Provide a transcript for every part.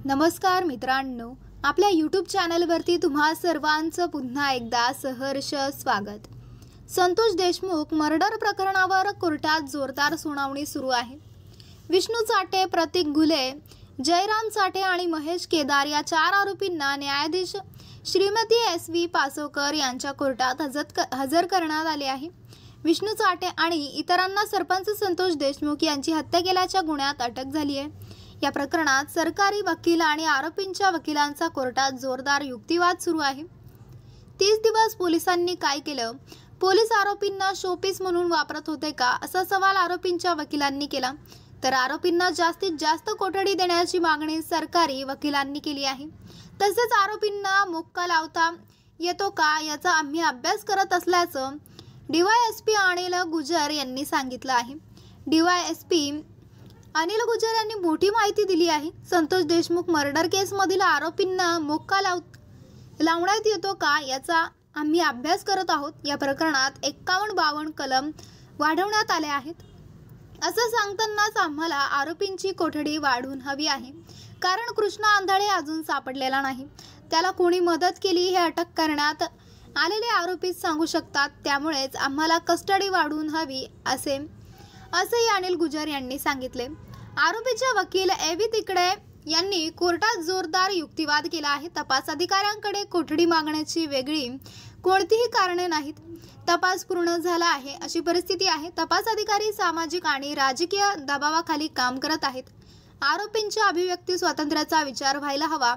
नमस्कार मित्रांनो, आपल्या यूट्यूब चॅनलवरती तुम्हा सर्वांचं पुन्हा एकदा सहर्ष स्वागत। संतोष देशमुख मर्डर प्रकरणावर कोर्टात जोरदार सुनावणी सुरू आहे। विष्णू चाटे, प्रतीक गुले, जयराम चाटे आणि महेश केदार या 4 आरोपींना न्यायाधीश श्रीमती SV पासोकर यांच्या कोर्टात हजर करण्यात आले आहे। विष्णू चाटे आणि इतरांना सरपंच संतोष देशमुख यांची हत्या केल्याच्या गुन्ह्यात अटक झाली आहे। या प्रकरणात सरकारी वकील आणि आरोपींच्या वकिलांचा कोर्टात जोरदार युक्तिवाद सुरू आहे। 30 दिवस पोलिसांनी काय केलं? पोलीस आरोपींना शोपीस म्हणून वापरत होते का, असा सवाल आरोपींच्या वकिलांनी केला। तर आरोपींना जास्तीत जास्त कोठडी देण्याची मागणी सरकारी वकिलांनी केली आहे। तसेच आरोपींना मुक्का लावता येतो का याचा आम्ही अभ्यास करत असल्याचं DYSP अनिल गुजर यांनी सांगितलं आहे। DYSP अनिल गुजर यांनी मोठी माहिती दिली आहे। संतोष देशमुख मर्डर केस मधील आरोपींना मुक्का लावण्यात येतो का याचा आम्ही अभ्यास करत आहोत। या प्रकरणात 51-52 कलम वाढवण्यात आले आहेत। असं सांगतानाच आम्हाला आरोपींची कोठडी वाढवून हवी आहे, कारण कृष्णा आंधळे अजून सापडलेला नाही। त्याला कोणी मदत केली हे अटक करण्यात आलेले आरोपीच सांगू शकतात। त्यामुळेच आम्हाला कस्टडी वाढवून हवी असंही अनिल गुजर यांनी सांगितले। आरोपीचे वकील एवी तिकडे यांनी कोर्टात जोरदार युक्तिवाद केला आहे। तपास अधिकाऱ्यांकडे कोठडी मागण्याची वेगळी कोणतीही कारणे नाहीत। तपास पूर्ण झाला आहे अशी परिस्थिती आहे। तपास अधिकारी सामाजिक आणि राजकीय दबावाखाली काम करत आहेत। आरोपींच्या अभिव्यक्ती स्वातंत्र्याचा विचार व्हायला हवा।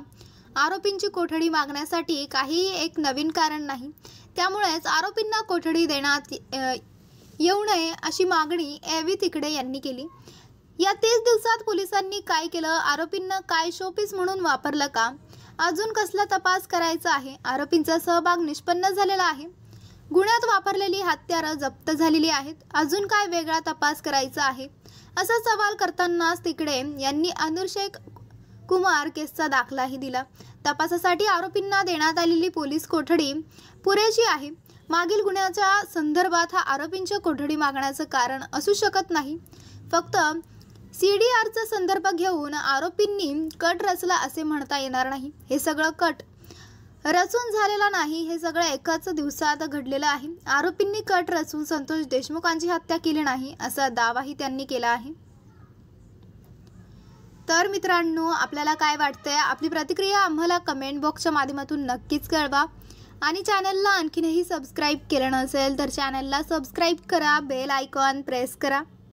आरोपींची कोठडी मागण्यासाठी काही एक नवीन कारण नाही। त्यामुळेच आरोपींना कोठडी देण्यात येऊ नये अशी मागणी एवी तिकडे यांनी केली। या 30 दिवसात पोलिसांनी काय केलं? आरोपींना काय शोपीस म्हणून वापरलं का? अजून कसला तपास करायचा आहे? आरोपींचा सहभाग निष्पन्न झालेला आहे। गुन्ह्यात वापरलेली हत्यारं जप्त झालेली आहेत। अजून काय वेगळा तपास करायचा आहे, असा सवाल करतानाच तिकडे यांनी अनुशेख कुमार केसचा दाखलाही दिला। तपासासाठी आरोपींना देण्यात आलेली पोलीस कोठडी पुरेशी आहे। मागील गुन्ह्याच्या संदर्भात हा आरोपींच्या कोठडी मागण्याचं कारण असू शकत नाही। फक्त CDRचा संदर्भ घेऊन आरोपींनी कट रचला असे म्हणता येणार नाही। हे सगळं कट रचून झालेला नाही, हे सगळं एकाच दिवसात घडलेलं आहे। आरोपींनी कट रचून संतोष देशमुखांची हत्या केली नाही असा दावाही त्यांनी केला आहे। तर मित्रांनो, आपल्याला काय वाटतंय? आपली प्रतिक्रिया आम्हाला कमेंट बॉक्सच्या माध्यमातून नक्कीच कळवा। आणि चॅनलला आणखीनही सबस्क्राईब केलं नसेल तर चॅनलला सबस्क्राईब करा, बेल आयकॉन प्रेस करा।